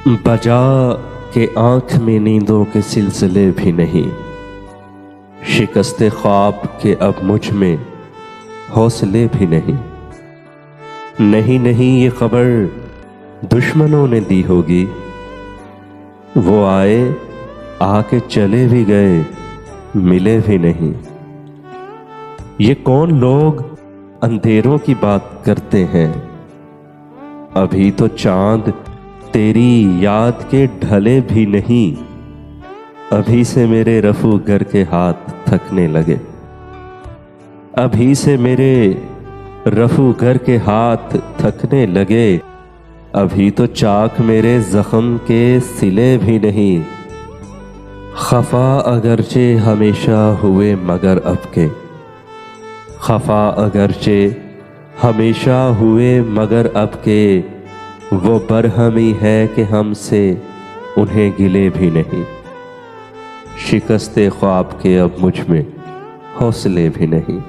बजा के आँख में नींदों के सिलसिले भी नहीं, शिकस्ते ख्वाब के अब मुझ में हौसले भी नहीं। नहीं नहीं ये खबर दुश्मनों ने दी होगी, वो आए आके चले भी गए मिले भी नहीं। ये कौन लोग अंधेरों की बात करते हैं, अभी तो चांद तेरी याद के ढले भी नहीं। अभी से मेरे रफू घर के हाथ थकने लगे, अभी से मेरे रफू घर के हाथ थकने लगे। अभी तो चाक मेरे जख्म के सिले भी नहीं। खफा अगरचे हमेशा हुए मगर अब के, खफा अगरचे हमेशा हुए मगर अब के। वो बरहमी है कि हमसे उन्हें गिले भी नहीं। शिकस्ते ख्वाब के अब मुझ में हौसले भी नहीं।